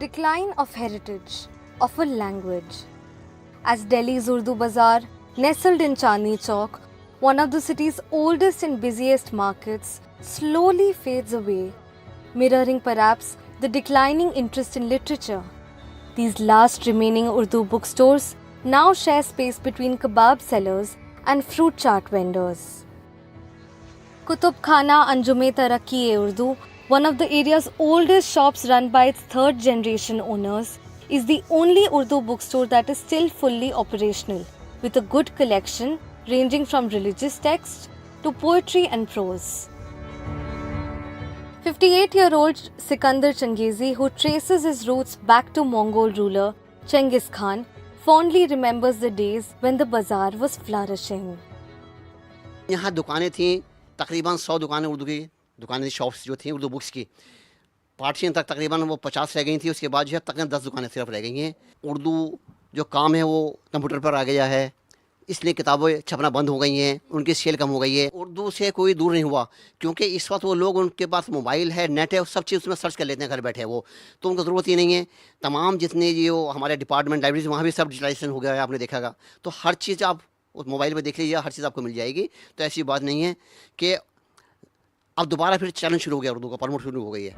decline of heritage, of a language. As Delhi's Urdu Bazaar, nestled in Chandni Chowk, one of the city's oldest and busiest markets, slowly fades away, mirroring perhaps the declining interest in literature. These last remaining Urdu bookstores now share space between kebab sellers and fruit chaat vendors. Kutub Khana Anjume-Taraqi-e-Urdu, one of the area's oldest shops run by its third generation owners, is the only Urdu bookstore that is still fully operational, with a good collection ranging from religious texts to poetry and prose. 58-year-old Sikandar Changezi, who traces his roots back to Mongol ruler Genghis Khan, fondly remembers the days when the bazaar was flourishing. यहाँ दुकानें थी, तकरीबन 100 दुकानें उर्दू की दुकानें shops जो थी Urdu books की पार्टीशन तक तकरीबन वो 50 रह गई थी। उसके बाद जो है तकरीबन 10 दुकानें सिर्फ रह गई हैं। उर्दू जो काम है वो कंप्यूटर पर आ गया है, इसलिए किताबें छपना बंद हो गई हैं, उनकी सेल कम हो गई है। उर्दू से कोई दूर नहीं हुआ, क्योंकि इस वक्त वो लोग उनके पास मोबाइल है, नेट है, सब चीज़ उसमें सर्च कर लेते हैं घर बैठे वो, तो उनको ज़रूरत ही नहीं है। तमाम जितने जो हमारे डिपार्टमेंट लाइब्रेरीज वहाँ भी सब डिजिटलाइजेशन हो गया है, आपने देखा, तो हर चीज़ आप उस मोबाइल पर देख लीजिए, हर चीज़ आपको मिल जाएगी। तो ऐसी बात नहीं है कि अब दोबारा फिर चैलेंज शुरू हो गया, उर्दू का प्रमोट शुरू हो गई है।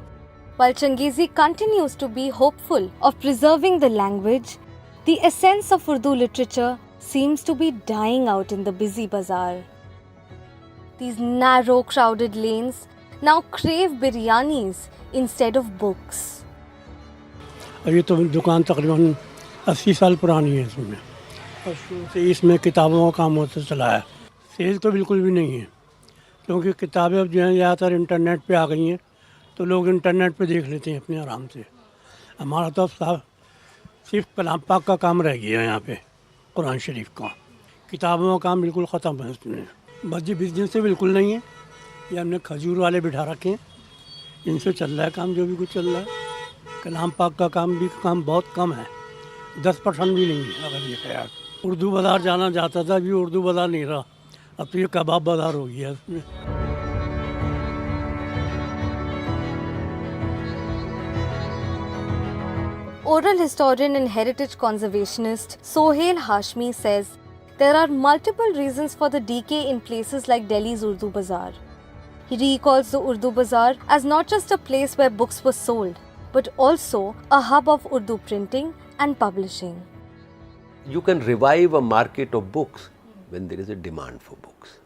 While Changezi continues to be hopeful of preserving the language, the essence of Urdu literature seems to be dying out in the busy bazaar. These narrow, crowded lanes now crave biryanis instead of books. ये तो दुकान तकरीबन 80 साल पुरानी है। इसमें और शुरू से इसमें किताबों का काम होता चला है। सेल तो बिल्कुल भी नहीं है, क्योंकि किताबें अब जो हैं ज़्यादातर इंटरनेट पे आ गई हैं, तो लोग इंटरनेट पे देख लेते हैं अपने आराम से। हमारा तो सिर्फ कलाम पाक का काम रह गया है यहाँ पे, कुरान शरीफ का। किताबों का काम बिल्कुल ख़त्म है इसमें। बस बिजनेस से बिल्कुल नहीं है, ये हमने खजूर वाले बिठा रखे हैं, इनसे चल रहा है काम जो भी कुछ चल रहा है। कलाम पाक का काम बहुत कम है, 10% भी नहीं है अगर ये ख्याल। उर्दू बाज़ार जाना चाहता था, अभी उर्दू बाज़ार नहीं रहा, अब तो ये कबाब बाज़ार हो गया इसमें। Oral historian and heritage conservationist Sohail Hashmi says there are multiple reasons for the decay in places like Delhi's Urdu Bazaar. He recalls the Urdu Bazaar as not just a place where books were sold, but also a hub of Urdu printing and publishing. You can revive a market of books when there is a demand for books.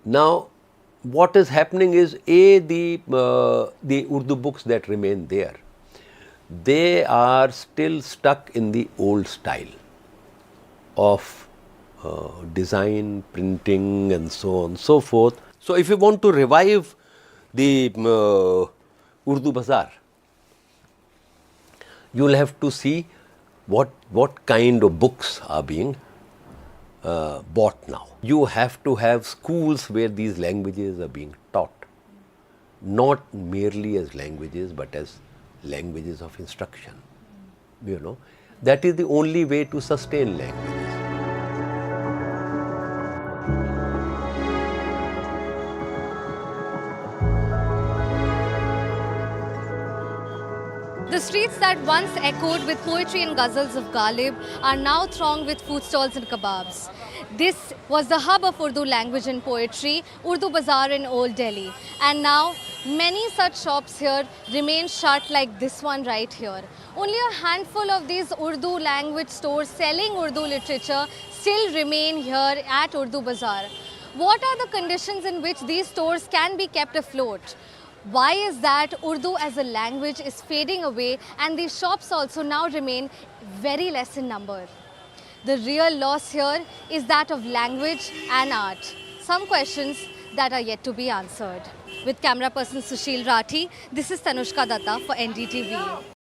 Now, what is happening is the Urdu books that remain there, they are still stuck in the old style of design, printing and so on and so forth. So, if you want to revive the Urdu Bazaar, you will have to see what kind of books are being bought now. You have to have schools where these languages are being taught, not merely as languages but as languages of instruction. You know, that is the only way to sustain languages. The streets that once echoed with poetry and ghazals of Ghalib are now thronged with food stalls and kebabs. This was the hub of Urdu language and poetry, Urdu Bazaar in Old Delhi. And now many such shops here remain shut like this one right here. Only a handful of these Urdu language stores selling Urdu literature still remain here at Urdu Bazaar. What are the conditions in which these stores can be kept afloat? Why is that Urdu as a language is fading away and these shops also now remain very less in number? The real loss here is that of language and art. Some questions that are yet to be answered. With camera person Sushil Rathi, this is Tanushka Datta for NDTV.